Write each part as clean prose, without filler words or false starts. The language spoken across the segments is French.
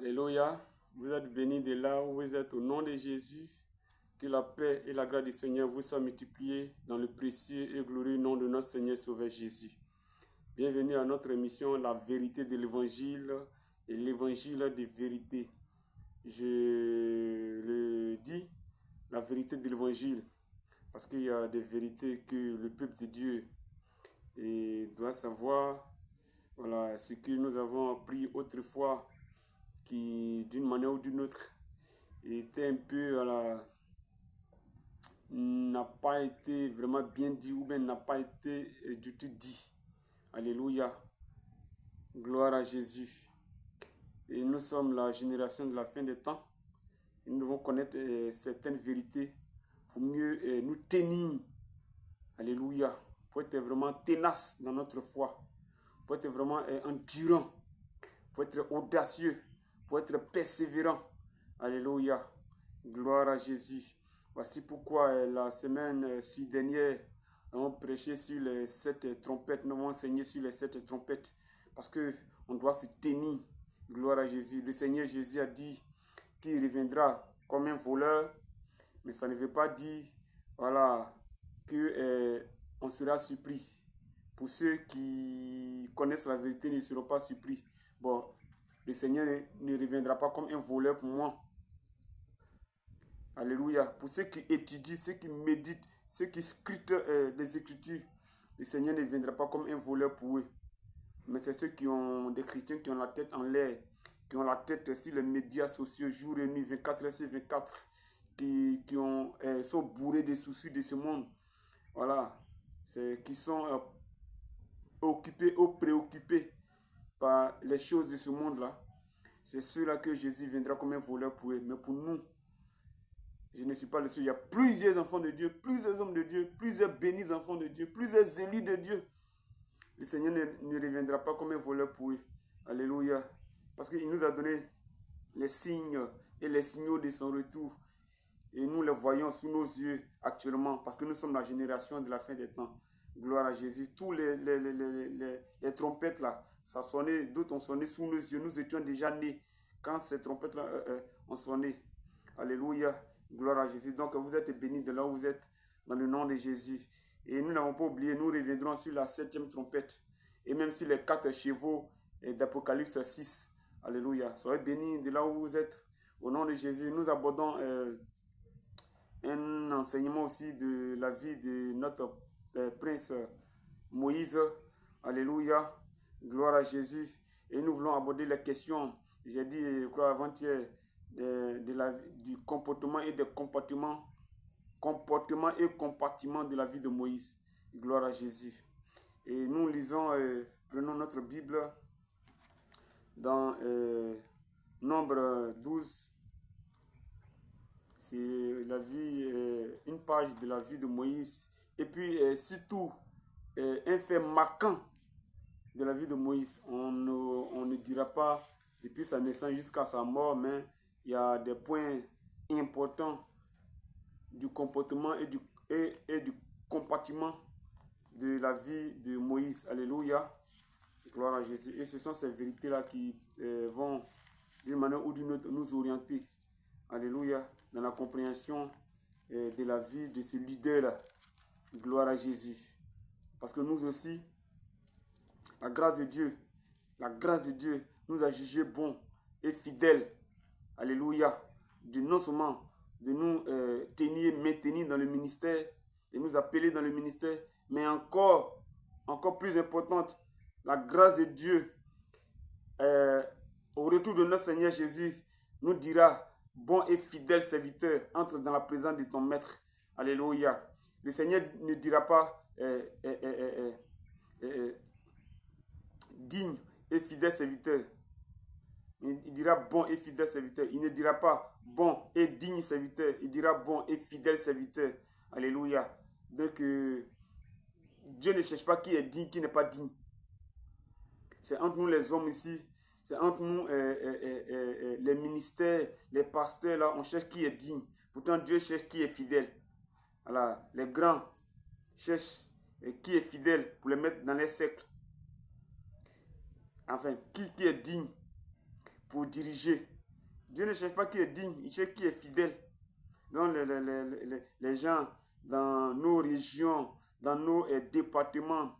Alléluia. Vous êtes bénis de là où vous êtes au nom de Jésus. Que la paix et la grâce du Seigneur vous soient multipliées dans le précieux et glorieux nom de notre Seigneur Sauveur Jésus. Bienvenue à notre émission La vérité de l'évangile et l'évangile de vérité. Je le dis, la vérité de l'évangile, parce qu'il y a des vérités que le peuple de Dieu doit savoir. Voilà ce que nous avons appris autrefois, qui d'une manière ou d'une autre était un peu n'a pas été vraiment bien dit ou bien n'a pas été du tout dit. Alléluia. Gloire à Jésus. Et nous sommes la génération de la fin des temps. Nous devons connaître certaines vérités pour mieux nous tenir. Alléluia. Pour être vraiment tenace dans notre foi. Pour être vraiment endurant. Pour être audacieux. Pour être persévérant. Alléluia. Gloire à Jésus. Voici pourquoi la semaine dernière, nous avons prêché sur les 7 trompettes. Nous avons enseigné sur les 7 trompettes. Parce qu'on doit se tenir. Gloire à Jésus. Le Seigneur Jésus a dit qu'il reviendra comme un voleur. Mais ça ne veut pas dire, voilà, qu'on sera surpris. Pour ceux qui connaissent la vérité, ils ne seront pas surpris. Bon, le Seigneur ne reviendra pas comme un voleur pour moi. Alléluia. Pour ceux qui étudient, ceux qui méditent, ceux qui scrutent les Écritures, le Seigneur ne viendra pas comme un voleur pour eux. Mais c'est ceux qui ont des chrétiens qui ont la tête en l'air, qui ont la tête sur les médias sociaux, jour et nuit, 24 heures sur 24, qui sont bourrés des soucis de ce monde. Voilà. Qui sont occupés ou préoccupés par les choses de ce monde-là. C'est ceux-là que Jésus viendra comme un voleur pour eux. Mais pour nous, je ne suis pas le seul. Il y a plusieurs enfants de Dieu, plusieurs hommes de Dieu, plusieurs bénis enfants de Dieu, plusieurs élus de Dieu. Le Seigneur ne reviendra pas comme un voleur pour eux. Alléluia. Parce qu'il nous a donné les signes et les signaux de son retour. Et nous les voyons sous nos yeux actuellement. Parce que nous sommes la génération de la fin des temps. Gloire à Jésus. Tous les trompettes là, ça sonnait, d'autres ont sonné sous nos yeux. Nous étions déjà nés quand ces trompettes là ont sonné. Alléluia. Gloire à Jésus. Donc vous êtes bénis de là où vous êtes dans le nom de Jésus. Et nous n'avons pas oublié, nous reviendrons sur la 7e trompette. Et même sur les 4 chevaux d'Apocalypse 6. Alléluia. Soyez bénis de là où vous êtes. Au nom de Jésus, nous abordons un enseignement aussi de la vie de notre prince Moïse. Alléluia. Gloire à Jésus. Et nous voulons aborder les questions, j'ai dit, je crois, avant-hier, du comportement et des comportements de la vie de Moïse. Gloire à Jésus. Et nous lisons, prenons notre Bible dans Nombre 12. C'est la vie, une page de la vie de Moïse. Et puis, surtout, un fait marquant de la vie de Moïse. On ne dira pas depuis sa naissance jusqu'à sa mort, mais il y a des points importants du comportement et du compartiment de la vie de Moïse. Alléluia. Gloire à Jésus. Et ce sont ces vérités-là qui vont d'une manière ou d'une autre nous orienter. Alléluia. Dans la compréhension de la vie de ce leader-là. Gloire à Jésus. Parce que nous aussi, la grâce de Dieu nous a jugés bons et fidèles. Alléluia. Non seulement de nous maintenir dans le ministère, de nous appeler dans le ministère, mais encore plus importante, la grâce de Dieu au retour de notre Seigneur Jésus nous dira: bon et fidèle serviteur, entre dans la présence de ton maître. Alléluia. Le Seigneur ne dira pas digne et fidèle serviteur. Il dira bon et fidèle serviteur. Il ne dira pas bon et digne serviteur. Il dira bon et fidèle serviteur. Alléluia. Donc, Dieu ne cherche pas qui est digne, qui n'est pas digne. C'est entre nous les hommes ici. C'est entre nous les ministères, les pasteurs là. On cherche qui est digne. Pourtant, Dieu cherche qui est fidèle. Voilà. Les grands cherchent qui est fidèle pour les mettre dans les cercles. Enfin, qui est digne pour diriger. Dieu ne cherche pas qui est digne, il cherche qui est fidèle. Donc les gens dans nos régions, dans nos départements,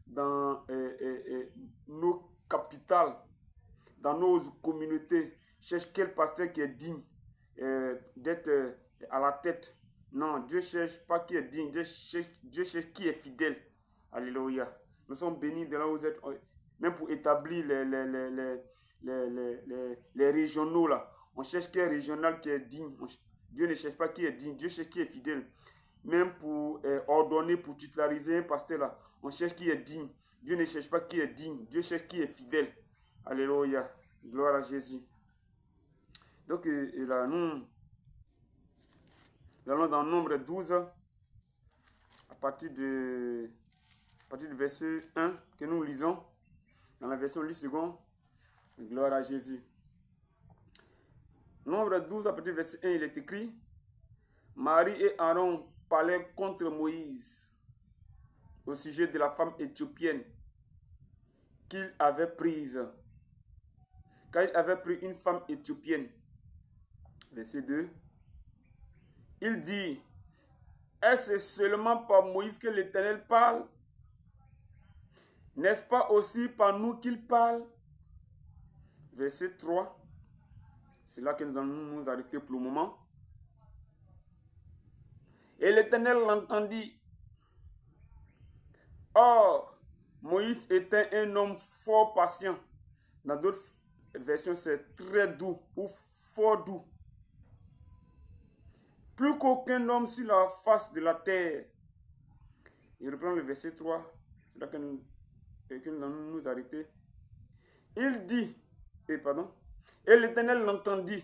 dans nos capitales, dans nos communautés, cherchent quel pasteur qui est digne d'être à la tête. Non, Dieu ne cherche pas qui est digne, Dieu cherche qui est fidèle. Alléluia. Nous sommes bénis de là où vous êtes, même pour établir les régionaux là. On cherche qui est régional, qui est digne. Dieu ne cherche pas qui est digne, Dieu cherche qui est fidèle. Même pour ordonner, pour titulariser un pasteur là, on cherche qui est digne. Dieu ne cherche pas qui est digne, Dieu cherche qui est fidèle. Alléluia. Gloire à Jésus. Donc là, nous allons dans Nombre 12, à partir du verset 1 que nous lisons, dans la version Louis II. Gloire à Jésus. Nombre 12, à partir du verset 1, il est écrit: Marie et Aaron parlaient contre Moïse au sujet de la femme éthiopienne qu'il avait prise. Car il avait pris une femme éthiopienne. Verset 2. Il dit: Est-ce seulement par Moïse que l'Éternel parle? N'est-ce pas aussi par nous qu'il parle? Verset 3. C'est là que nous allons nous arrêter pour le moment. Et l'Éternel l'entendit. Or, Moïse était un homme fort patient. Dans d'autres versions, c'est très doux ou fort doux. Plus qu'aucun homme sur la face de la terre. Il reprend le verset 3. C'est là que nous allons nous arrêter. Il dit, et l'Éternel l'entendit.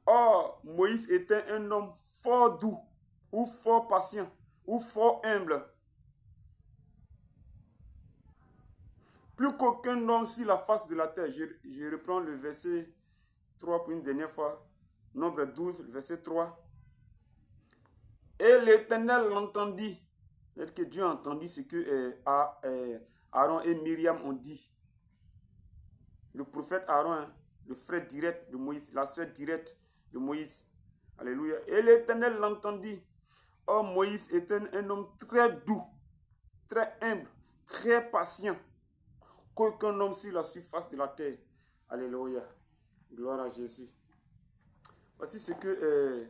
Or, Moïse était un homme fort doux, ou fort patient, ou fort humble. Plus qu'aucun homme sur la face de la terre. Je reprends le verset 3 pour une dernière fois. Nombre 12, le verset 3. Et l'Éternel l'entendit. C'est-à-dire que Dieu a entendu ce que Aaron et Myriam ont dit. Le prophète Aaron, le frère direct de Moïse, la sœur directe de Moïse. Alléluia. Et l'Éternel l'entendit. Oh, Moïse était un homme très doux, très humble, très patient. Qu'aucun homme sur la surface de la terre. Alléluia. Gloire à Jésus. Voici ce que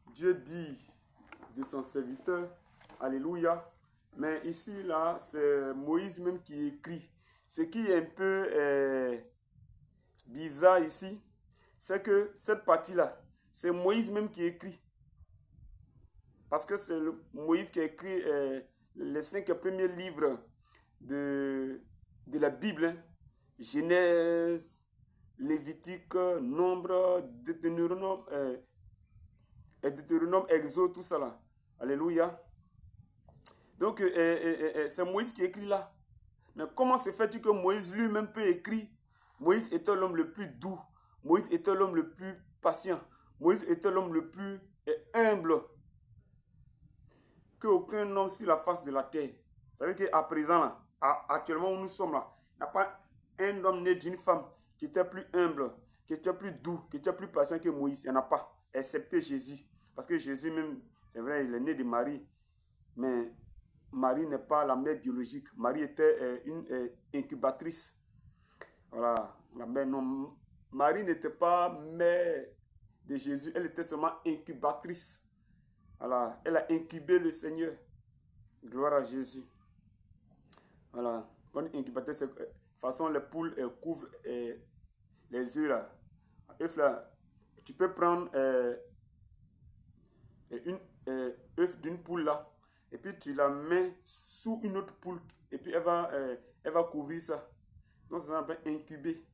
Dieu dit de son serviteur. Alléluia. Mais ici, là, c'est Moïse même qui écrit. Ce qui est un peu bizarre ici, c'est que cette partie-là, c'est Moïse même qui écrit. Parce que c'est Moïse qui a écrit les 5 premiers livres de la Bible. Hein. Genèse, Lévitique, Nombre, Deutéronome, Exode, tout ça là. Alléluia. Donc, c'est Moïse qui écrit là. Mais comment se fait-il que Moïse lui-même peut écrire? Moïse était l'homme le plus doux. Moïse était l'homme le plus patient. Moïse était l'homme le plus humble qu'aucun homme sur la face de la terre. Vous savez qu'à présent, là, actuellement où nous sommes là, il n'y a pas un homme né d'une femme qui était plus humble, qui était plus doux, qui était plus patient que Moïse. Il n'y en a pas, excepté Jésus. Parce que Jésus même, c'est vrai, il est né de Marie. Mais Marie n'est pas la mère biologique. Marie était une incubatrice. Voilà. La mère, non. Marie n'était pas mère de Jésus. Elle était seulement incubatrice. Voilà. Elle a incubé le Seigneur. Gloire à Jésus. Voilà. Quand incubatrice, de toute façon, les poules couvrent les œufs là. Œufs là. Tu peux prendre une œuf d'une poule là. Et puis tu la mets sous une autre poule. Et puis elle va couvrir ça. Donc ça s'appelle incuber.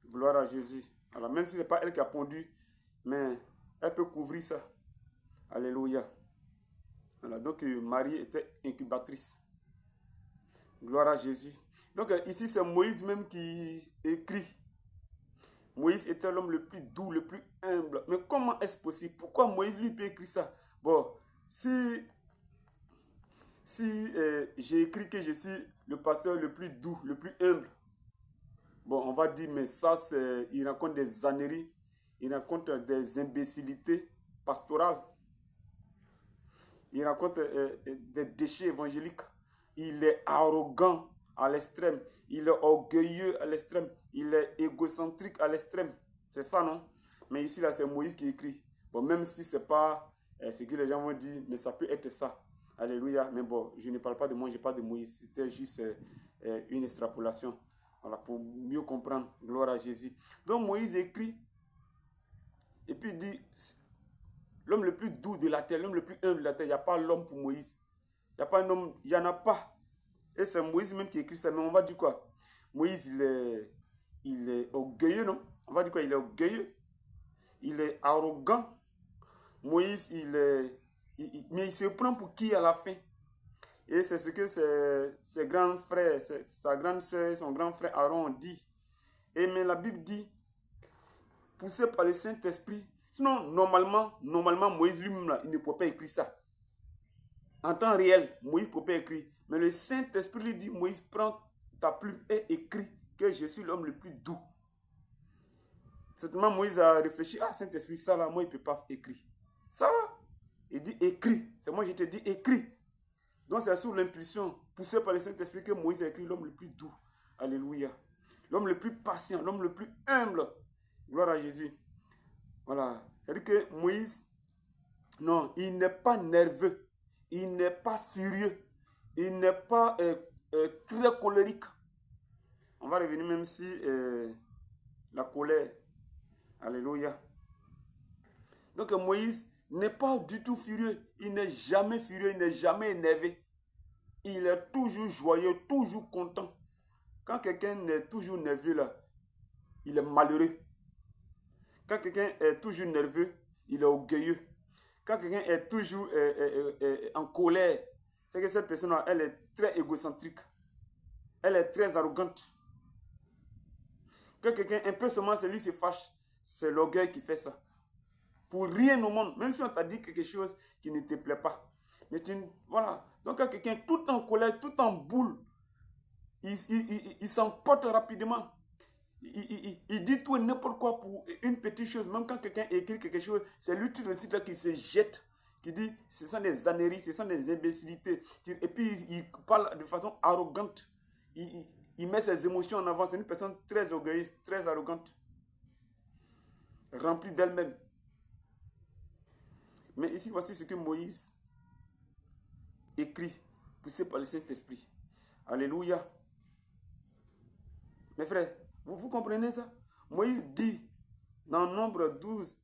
Gloire à Jésus. Alors même si ce n'est pas elle qui a pondu, mais elle peut couvrir ça. Alléluia. Voilà, donc Marie était incubatrice. Gloire à Jésus. Donc ici c'est Moïse même qui écrit. Moïse était l'homme le plus doux, le plus humble. Mais comment est-ce possible? Pourquoi Moïse lui peut écrire ça? Bon, si j'ai écrit que je suis le pasteur le plus doux, le plus humble, Bon, on va dire, mais ça, il raconte des âneries, il raconte des imbécilités pastorales, il raconte des déchets évangéliques. Il est arrogant à l'extrême, il est orgueilleux à l'extrême, il est égocentrique à l'extrême. C'est ça, non? Mais ici, là, c'est Moïse qui écrit. Bon, même si ce n'est pas ce que les gens vont dire, mais ça peut être ça. Alléluia. Mais bon, je ne parle pas de moi, je parle de Moïse. C'était juste une extrapolation. Voilà, pour mieux comprendre. Gloire à Jésus. Donc Moïse écrit, et puis il dit, l'homme le plus doux de la terre, l'homme le plus humble de la terre, il n'y a pas l'homme pour Moïse. Il n'y a pas un homme, il n'y en a pas. Et c'est Moïse même qui écrit ça. Mais on va dire quoi? Moïse, il est orgueilleux, non? On va dire quoi? Il est orgueilleux. Il est arrogant. Moïse, mais il se prend pour qui à la fin? Et c'est ce que ses grands frères, sa grande soeur, son grand frère Aaron dit. Et mais la Bible dit, poussé par le Saint-Esprit, sinon normalement, Moïse lui-même, il ne peut pas écrire ça. En temps réel, Moïse ne peut pas écrire. Mais le Saint-Esprit lui dit, Moïse, prends ta plume et écris que je suis l'homme le plus doux. Certainement, Moïse a réfléchi, ah, Saint-Esprit, ça là, moi, il ne peut pas écrire. Ça va. Il dit, écris. C'est moi, je te dis, écris. Donc, c'est sous l'impulsion, poussé par le Saint-Esprit, que Moïse a écrit l'homme le plus doux. Alléluia. L'homme le plus patient, l'homme le plus humble. Gloire à Jésus. Voilà. C'est-à-dire que Moïse, non, il n'est pas nerveux. Il n'est pas furieux. Il n'est pas très colérique. On va revenir même si la colère. Alléluia. Donc Moïse n'est pas du tout furieux. Il n'est jamais furieux, il n'est jamais énervé. Il est toujours joyeux, toujours content. Quand quelqu'un est toujours nerveux, là, il est malheureux. Quand quelqu'un est toujours nerveux, il est orgueilleux. Quand quelqu'un est toujours en colère, c'est que cette personne-là, elle est très égocentrique. Elle est très arrogante. Quand quelqu'un, un peu seulement, celui se fâche, c'est l'orgueil qui fait ça. Pour rien au monde, même si on t'a dit quelque chose qui ne te plaît pas. Mais voilà. Donc quand quelqu'un tout en colère, tout en boule, il s'emporte rapidement. Il dit tout et n'importe quoi pour une petite chose. Même quand quelqu'un écrit quelque chose, c'est lui tout de suite là qui se jette, qui dit ce sont des âneries, ce sont des imbécilités. Et puis il parle de façon arrogante. Il met ses émotions en avant. C'est une personne très orgueilleuse, très arrogante, remplie d'elle-même. Mais ici, voici ce que Moïse écrit, poussé par le Saint-Esprit. Alléluia. Mes frères, vous comprenez ça? Moïse dit dans Nombre 12,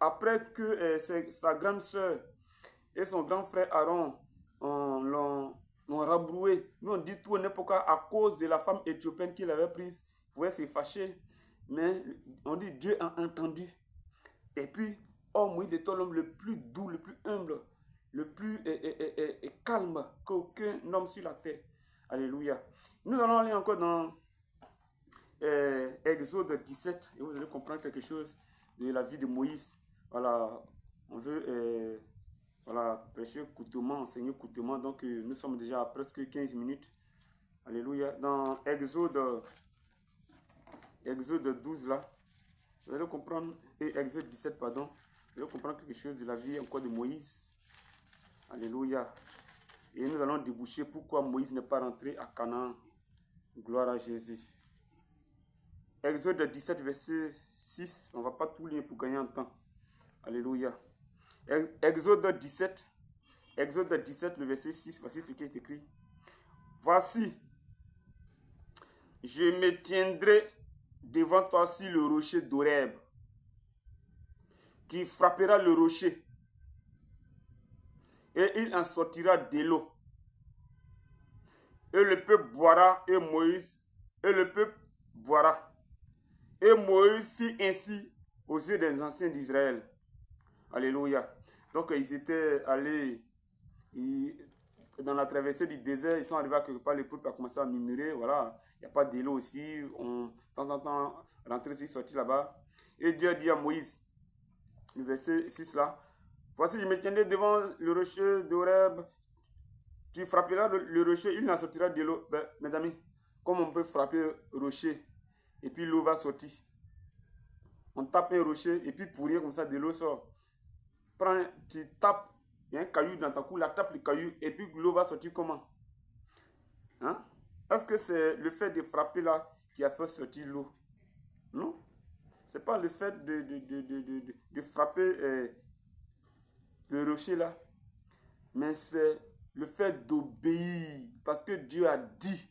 après que sa grande soeur et son grand frère Aaron l'ont rabroué, nous on dit tout n'importe quoi à cause de la femme éthiopienne qu'il avait prise. Il pouvait se fâcher, mais on dit Dieu a entendu. Et puis, oh, Moïse est l'homme le plus doux, le plus humble, le plus calme qu'aucun homme sur la terre. Alléluia. Nous allons aller encore dans Exode 17, et vous allez comprendre quelque chose de la vie de Moïse. Voilà, on veut voilà, prêcher courtement, enseigner courtement, donc nous sommes déjà à presque 15 minutes. Alléluia. Dans Exode 12 là, vous allez comprendre, et Exode 17, pardon, vous allez comprendre quelque chose de la vie encore de Moïse. Alléluia. Et nous allons déboucher pourquoi Moïse n'est pas rentré à Canaan. Gloire à Jésus. Exode 17, verset 6. On ne va pas tout lire pour gagner en temps. Alléluia. Exode 17, le verset 6. Voici ce qui est écrit. Voici, je me tiendrai devant toi sur le rocher d'Horeb. Tu frapperas le rocher et il en sortira de l'eau. Et le peuple boira et le peuple boira. Et Moïse fit ainsi aux yeux des anciens d'Israël. Alléluia. Donc ils étaient allés dans la traversée du désert, ils sont arrivés à quelque part, le peuple a commencé à murmurer, voilà, il n'y a pas d'eau ici, on de temps en temps rentrer ici, sortir là-bas. Et Dieu dit à Moïse, le verset 6 là, voici je me tiendrai devant le rocher d'Horeb, tu frapperas le rocher, il en sortira de l'eau. Ben, mes amis, comme on peut frapper le rocher, et puis l'eau va sortir. On tape un rocher et puis pour rien comme ça, de l'eau sort. Tu tapes, il y a un caillou dans ta cou, la tape le caillou et puis l'eau va sortir comment? Hein? Est-ce que c'est le fait de frapper là qui a fait sortir l'eau? Non. Ce n'est pas le fait de frapper le rocher là. Mais c'est le fait d'obéir. Parce que Dieu a dit.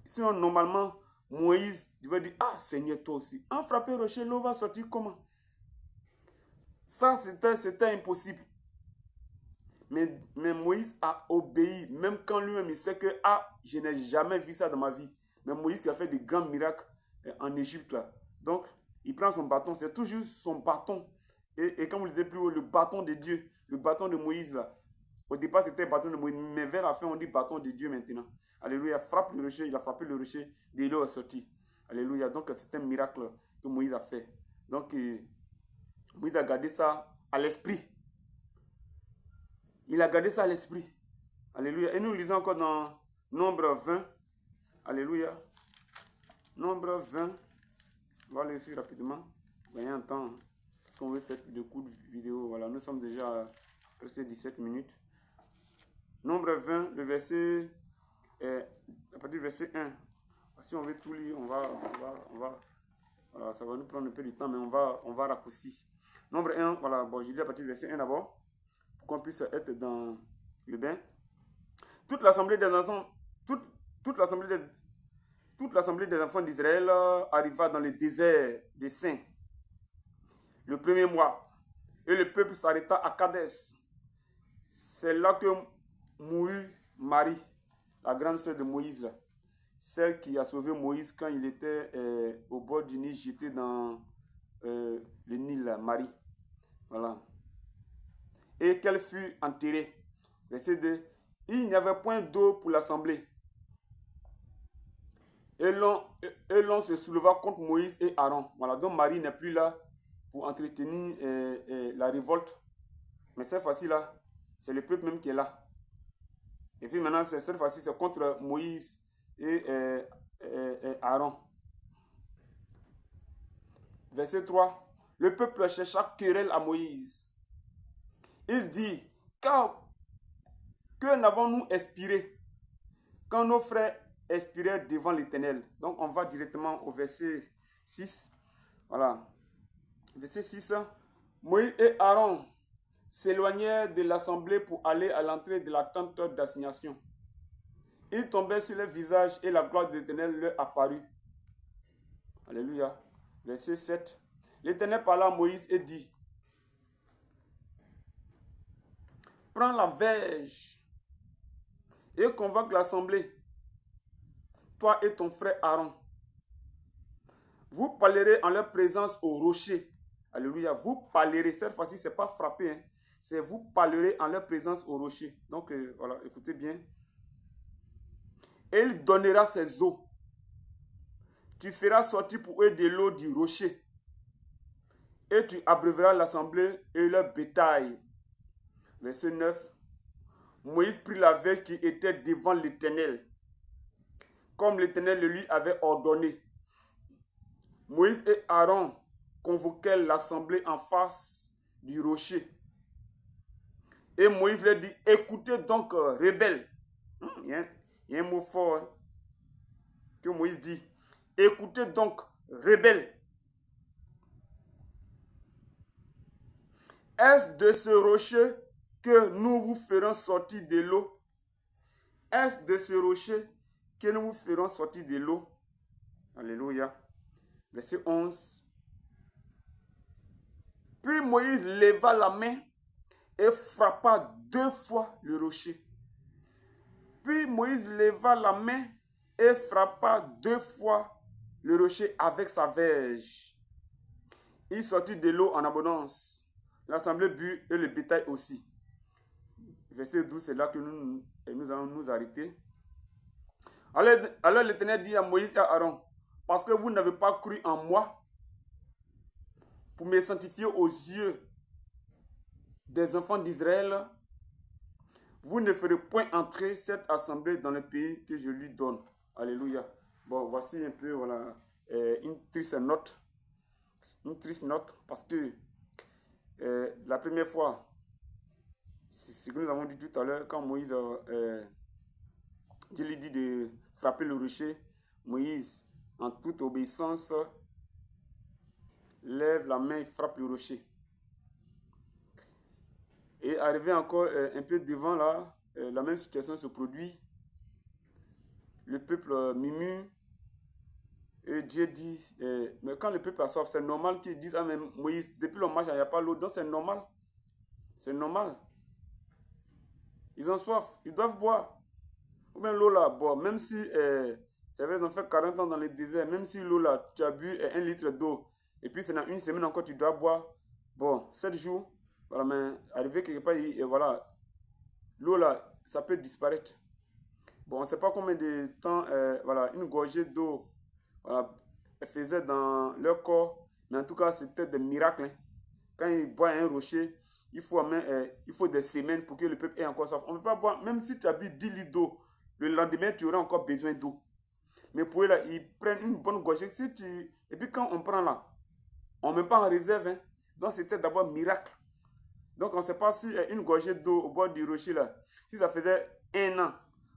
Sinon, normalement, Moïse, il va dire, ah Seigneur, toi aussi. En frapper le rocher, l'eau va sortir comment? Ça, c'était impossible. Mais Moïse a obéi, même quand lui-même il sait que, ah, je n'ai jamais vu ça dans ma vie. Mais Moïse qui a fait de grands miracles en Égypte là. Donc, il prend son bâton, c'est toujours son bâton. Et comme vous le disiez plus haut, le bâton de Dieu, le bâton de Moïse là. Au départ, c'était le bâton de Moïse, mais vers la fin, on dit bâton de Dieu maintenant. Alléluia, frappe le rocher, il a frappé le rocher, de l'eau est sortie. Alléluia, donc c'est un miracle que Moïse a fait. Donc, Moïse a gardé ça à l'esprit. Il a gardé ça à l'esprit. Alléluia. Et nous lisons encore dans Nombre 20. Alléluia. Nombre 20. On va aller ici rapidement. Gagner un temps. Parce qu'on veut faire de courtes vidéos. Voilà, nous sommes déjà à presque 17 minutes. Nombre 20, le verset, à partir du verset 1. Si on veut tout lire, on va voilà, ça va nous prendre un peu de temps, mais on va raccourcir. Nombre 1, voilà, bon, je lis à partir du verset 1 d'abord, pour qu'on puisse être dans le bain. Toute l'assemblée des enfants, toute l'assemblée des enfants d'Israël arriva dans le désert des Saints le premier mois, et le peuple s'arrêta à Kadès. C'est là que mourut Marie, la grande sœur de Moïse, là. Celle qui a sauvé Moïse quand il était au bord du Nil, jeté dans le Nil, là, Marie. Voilà. Et qu'elle fut enterrée. Verset 2. Il n'y avait point d'eau pour l'assemblée. Et l'on se souleva contre Moïse et Aaron. Voilà, donc Marie n'est plus là pour entretenir la révolte. Mais cette fois-ci là, c'est le peuple même qui est là. Et puis maintenant, cette fois-ci, c'est contre Moïse et Aaron. Verset 3. Le peuple chercha querelle à Moïse. Il dit, que n'avons-nous expiré quand nos frères expiraient devant l'Éternel? Donc on va directement au verset 6. Voilà. Verset 6. Moïse et Aaron s'éloignèrent de l'assemblée pour aller à l'entrée de la tente d'assignation. Ils tombèrent sur leur visage et la gloire de l'Éternel leur apparut. Alléluia. Verset 7. L'Éternel parla à Moïse et dit, prends la verge et convoque l'assemblée, toi et ton frère Aaron. Vous parlerez en leur présence au rocher. Alléluia. Vous parlerez. Cette fois-ci, ce n'est pas frapper. Hein. C'est vous parlerez en leur présence au rocher. Donc, voilà, écoutez bien. Et il donnera ses eaux. Tu feras sortir pour eux de l'eau du rocher. Et tu abreuveras l'assemblée et leur bétail. Verset 9. Moïse prit la verge qui était devant l'Éternel, comme l'Éternel le lui avait ordonné. Moïse et Aaron convoquèrent l'assemblée en face du rocher. Et Moïse leur dit, écoutez donc, rebelles. Il y a un mot fort hein, que Moïse dit. Écoutez donc, rebelles. Est-ce de ce rocher que nous vous ferons sortir de l'eau? Est-ce de ce rocher que nous vous ferons sortir de l'eau? Alléluia. Verset 11. Puis Moïse leva la main et frappa 2 fois le rocher. Puis Moïse leva la main et frappa 2 fois le rocher avec sa verge. Il sortit de l'eau en abondance. L'assemblée but et le bétail aussi. Verset 12, c'est là que nous allons nous arrêter. Alors l'Éternel dit à Moïse et à Aaron, parce que vous n'avez pas cru en moi pour me sanctifier aux yeux des enfants d'Israël, vous ne ferez point entrer cette assemblée dans le pays que je lui donne. Alléluia. Bon, voici un peu, voilà, une triste note. Une triste note parce que la première fois, c'est ce que nous avons dit tout à l'heure, quand Moïse, Dieu lui dit de frapper le rocher, Moïse, en toute obéissance, lève la main et frappe le rocher. Et arrivé encore un peu devant là, la même situation se produit. Le peuple murmure. Et Dieu dit, mais quand le peuple a soif, c'est normal qu'ils disent, ah mais Moïse, depuis le match, il n'y a pas l'eau, donc c'est normal. C'est normal. Ils ont soif, ils doivent boire. Ou bien l'eau là, bon, même si, c'est vrai, ils ont fait 40 ans dans le désert, même si l'eau là, tu as bu 1 litre d'eau, et puis c'est dans une semaine encore, tu dois boire, bon, 7 jours, voilà, mais arrivé quelque part, et voilà, l'eau là, ça peut disparaître. Bon, on ne sait pas combien de temps, voilà, une gorgée d'eau, voilà, elle faisait dans leur corps, mais en tout cas, c'était des miracles. Hein. Quand ils boivent un rocher, il faut des semaines pour que le peuple ait encore soif. On ne peut pas boire, même si tu as bu 10 litres d'eau, le lendemain, tu auras encore besoin d'eau. Mais pour eux, là, ils prennent une bonne gorgée. Et puis quand on prend là, on ne met pas en réserve. Hein. Donc, c'était d'abord miracle. Donc, on ne sait pas si une gorgée d'eau au bord du rocher, là, si ça faisait 1 an,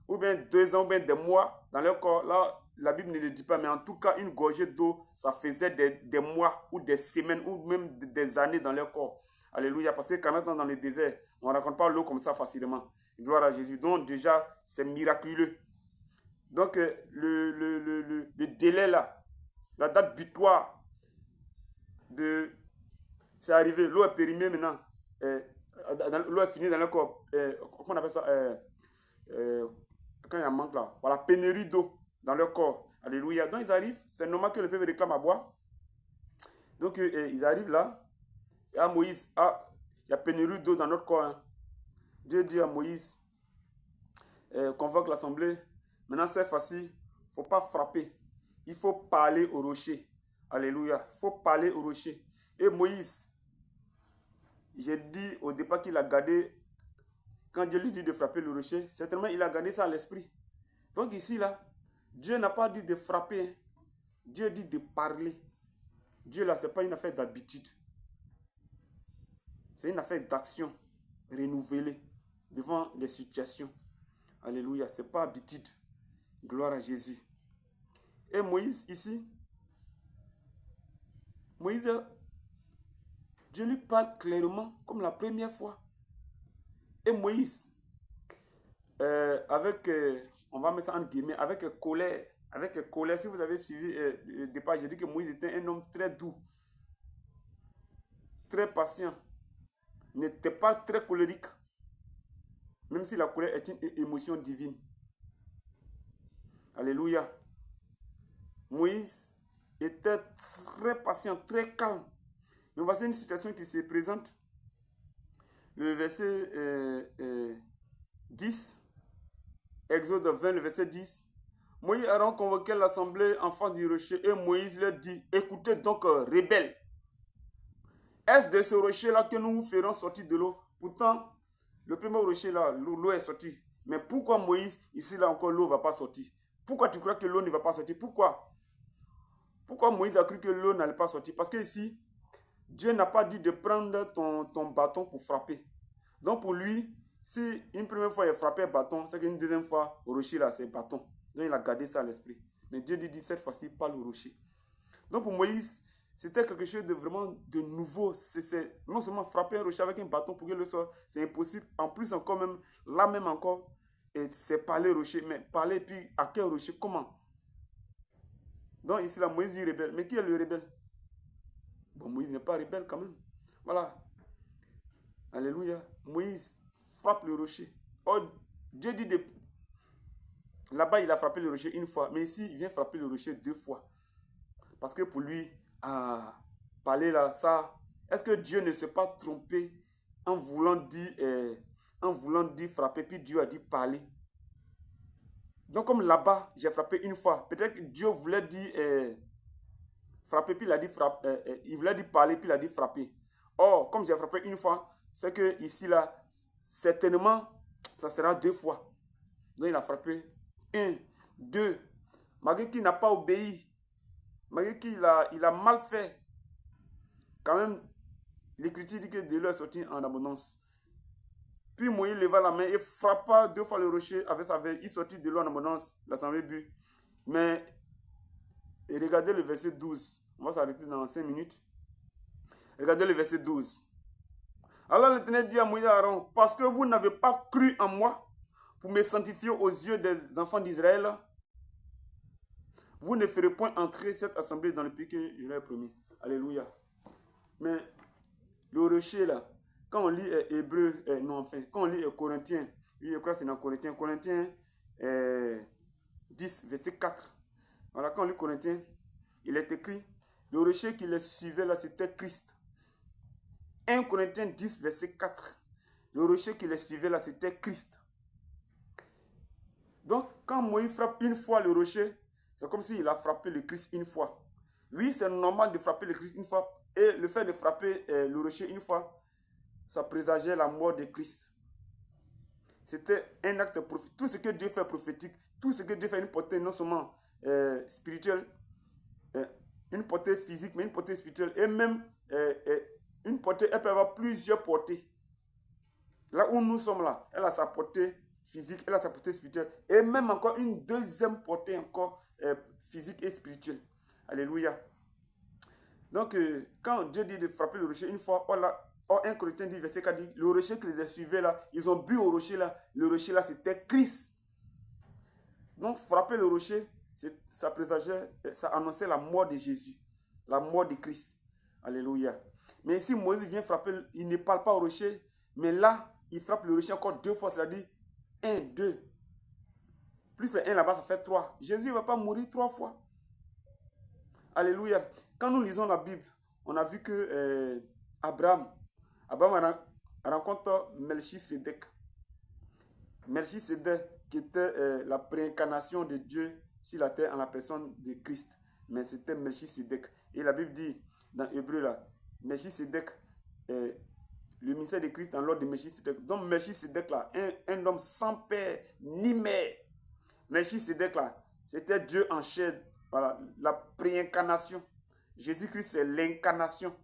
ou bien 2 ans, ou bien des mois dans leur corps, là, la Bible ne le dit pas, mais en tout cas, une gorgée d'eau, ça faisait des mois, ou des semaines, ou même des années dans leur corps. Alléluia, parce que 40 ans dans le désert, on ne raconte pas l'eau comme ça facilement. Gloire à Jésus. Donc, déjà, c'est miraculeux. Donc, le délai là, la date butoir, c'est arrivé, l'eau est périmée maintenant. L'eau est finie dans le corps. Comment on appelle ça quand il y a un manque là. Voilà, pénurie d'eau dans leur corps. Alléluia. Donc ils arrivent, c'est normal que le peuple réclame à boire. Donc ils arrivent là. Et à Moïse, il y a pénurie d'eau dans notre corps. Hein. Dieu dit à Moïse, convoque l'assemblée. Maintenant c'est facile, il ne faut pas frapper. Il faut parler au rocher. Alléluia. Il faut parler au rocher. Et Moïse, j'ai dit au départ qu'il a gardé, quand Dieu lui dit de frapper le rocher, certainement il a gardé ça à l'esprit. Donc ici, là, Dieu n'a pas dit de frapper. Hein. Dieu dit de parler. Dieu, là, ce n'est pas une affaire d'habitude. C'est une affaire d'action renouvelée devant les situations. Alléluia. Ce n'est pas habitude. Gloire à Jésus. Et Moïse, ici, Moïse, Dieu lui parle clairement comme la première fois. Et Moïse, on va mettre ça en guillemets, avec colère, si vous avez suivi le départ, j'ai dit que Moïse était un homme très doux, très patient, n'était pas très colérique, même si la colère est une émotion divine. Alléluia. Moïse était très patient, très calme. Mais voici une situation qui se présente. Le verset 10, Exode 20, le verset 10. Moïse et Aaron convoquaient l'assemblée en face du rocher et Moïse leur dit, écoutez donc, rebelles, est-ce de ce rocher-là que nous vous ferons sortir de l'eau? Pourtant, le premier rocher là, l'eau est sortie. Mais pourquoi Moïse, ici là encore, l'eau ne va pas sortir? Pourquoi tu crois que l'eau ne va pas sortir? Pourquoi Moïse a cru que l'eau n'allait pas sortir? Parce que ici, Dieu n'a pas dit de prendre ton bâton pour frapper. Donc pour lui, si une première fois il a frappé un bâton, c'est qu'une deuxième fois, au rocher là, c'est bâton. Donc il a gardé ça à l'esprit. Mais Dieu dit cette fois-ci, pas le rocher. Donc pour Moïse, c'était quelque chose de vraiment de nouveau. C'est non seulement frapper un rocher avec un bâton pour que le soit, c'est impossible. En plus encore même, là même encore, c'est parler au rocher. Mais parler puis à quel rocher? Comment? Donc ici là, Moïse est rebelle. Mais qui est le rebelle? Bon, Moïse n'est pas rebelle quand même. Voilà. Alléluia. Moïse frappe le rocher. Oh, Dieu dit de... Là-bas, il a frappé le rocher une fois. Mais ici, il vient frapper le rocher 2 fois. Parce que pour lui, parler là, ça... Est-ce que Dieu ne s'est pas trompé en voulant dire frapper, puis Dieu a dit parler? Donc comme là-bas, j'ai frappé une fois. Peut-être que Dieu voulait dire frapper, puis il a dit frapper. Il voulait dire parler, puis il a dit frapper. Or, comme j'ai frappé une fois, c'est que ici là, certainement, ça sera 2 fois. Donc il a frappé 1, 2. Malgré qu'il n'a pas obéi. Malgré qu'il il a mal fait, quand même, l'Écriture dit que de l'eau est sorti en abondance. Puis Moïse leva la main et frappa 2 fois le rocher avec sa veille. Il sortit de l'eau en abondance, l'assemblée but. Mais regardez le verset 12. On va s'arrêter dans 5 minutes. Regardez le verset 12. Alors l'Éternel dit à Moïse et à Aaron, parce que vous n'avez pas cru en moi pour me sanctifier aux yeux des enfants d'Israël, vous ne ferez point entrer cette assemblée dans le pays que je leur ai promis. Alléluia. Mais le rocher là, quand on lit Hébreu, non enfin, quand on lit Corinthiens, oui, je crois que c'est dans Corinthiens, 10, verset 4. Voilà, quand on lit Corinthiens, il est écrit, le rocher qui les suivait là, c'était Christ. 1 Corinthiens 10, verset 4. Le rocher qui les suivait là, c'était Christ. Donc, quand Moïse frappe une fois le rocher, c'est comme s'il a frappé le Christ une fois. Oui, c'est normal de frapper le Christ une fois. Et le fait de frapper le rocher une fois, ça présageait la mort de Christ. C'était un acte prophétique. Tout ce que Dieu fait prophétique, tout ce que Dieu fait une portée non seulement spirituelle, une portée physique, mais une portée spirituelle. Et même une portée, elle peut avoir plusieurs portées. Là où nous sommes là, elle a sa portée physique, elle a sa portée spirituelle. Et même encore une deuxième portée encore physique et spirituelle. Alléluia. Donc, quand Dieu dit de frapper le rocher une fois, voilà, 1 Corinthiens dit, verset 4 dit, le rocher qui les suivait là, ils ont bu au rocher là, le rocher là c'était Christ. Donc, frapper le rocher, ça présageait, ça annonçait la mort de Jésus, la mort de Christ. Alléluia. Mais ici, Moïse vient frapper, il ne parle pas au rocher, mais là, il frappe le rocher encore 2 fois, c'est-à-dire 1, 2. Plus le 1 là-bas, ça fait 3. Jésus ne va pas mourir 3 fois. Alléluia. Quand nous lisons la Bible, on a vu que Abraham rencontre Melchisedec. Melchisedec qui était la préincarnation de Dieu sur la terre en la personne de Christ. Mais c'était Melchisedec. Et la Bible dit dans Hébreu là, Melchisedec, le ministère de Christ en l'ordre de Melchisedec. Donc Melchisedec là, un homme sans père ni mère. Melchisedec là, c'était Dieu en chair. Voilà, la préincarnation. Jésus-Christ, c'est l'incarnation.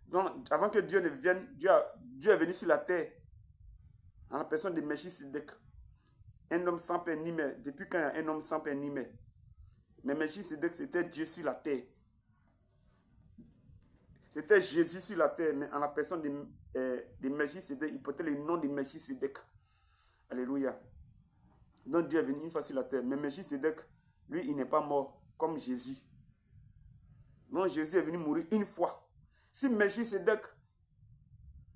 Donc, avant que Dieu ne vienne, Dieu est venu sur la terre en la personne de Melchisedec. Un homme sans père ni mère. Depuis quand il y a un homme sans père ni mère? Mais Melchisedec, c'était Dieu sur la terre. C'était Jésus sur la terre, mais en la personne de Melchisedec, il portait le nom de Melchisedec. Alléluia. Donc Dieu est venu une fois sur la terre. Mais Melchisedec, lui, il n'est pas mort comme Jésus. Non, Jésus est venu mourir une fois. Si Melchisedec,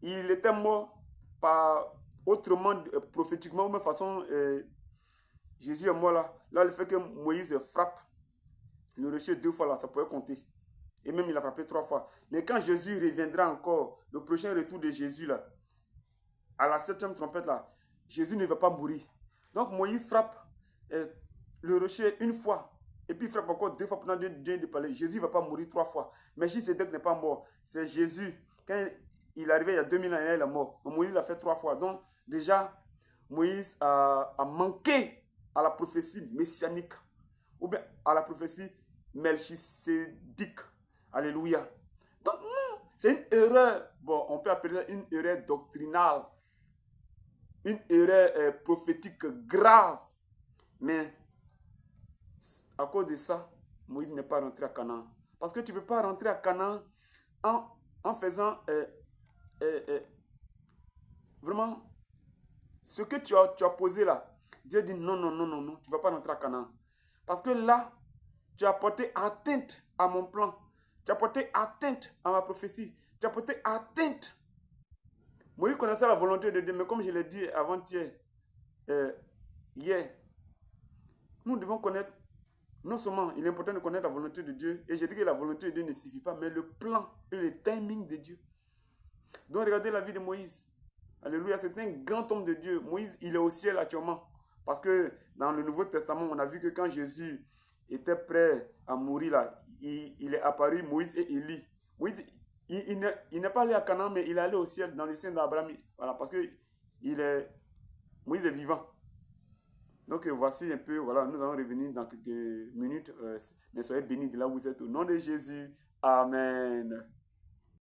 il était mort par autrement, prophétiquement, ou de façon, Jésus est mort là. Là, le fait que Moïse frappe le rocher 2 fois là, ça pourrait compter. Et même il a frappé 3 fois. Mais quand Jésus reviendra encore, le prochain retour de Jésus là, à la 7e trompette là, Jésus ne va pas mourir. Donc Moïse frappe le rocher une fois. Et puis il frappe encore 2 fois pendant Dieu de parler. Jésus ne va pas mourir 3 fois. Mais Melchisedec n'est pas mort. C'est Jésus. Quand il est arrivé il y a 2000 ans, il est mort. Mais Moïse l'a fait 3 fois. Donc déjà, Moïse a manqué à la prophétie messianique. Ou bien à la prophétie melchisédique. Alléluia. Donc c'est une erreur. Bon, on peut appeler ça une erreur doctrinale. Une erreur prophétique grave. Mais à cause de ça, Moïse n'est pas rentré à Canaan. Parce que tu ne peux pas rentrer à Canaan en faisant vraiment ce que tu as posé là. Dieu dit non, non, non, non, non, tu ne vas pas rentrer à Canaan. Parce que là, tu as porté atteinte à mon plan. Tu as porté atteinte à ma prophétie. Tu as porté atteinte. Moïse connaissait la volonté de Dieu, mais comme je l'ai dit avant-hier, hier, nous devons connaître. Non seulement il est important de connaître la volonté de Dieu, et je dis que la volonté de Dieu ne suffit pas, mais le plan et le timing de Dieu. Donc regardez la vie de Moïse. Alléluia, c'est un grand homme de Dieu. Moïse, il est au ciel actuellement. Parce que dans le Nouveau Testament, on a vu que quand Jésus était prêt à mourir, là, il est apparu Moïse et Élie. Moïse, il n'est pas allé à Canaan, mais il est allé au ciel dans le sein d'Abraham. Voilà, parce que Moïse est vivant. Donc voici un peu, voilà, nous allons revenir dans quelques minutes. Mais soyez bénis de là où vous êtes au nom de Jésus. Amen.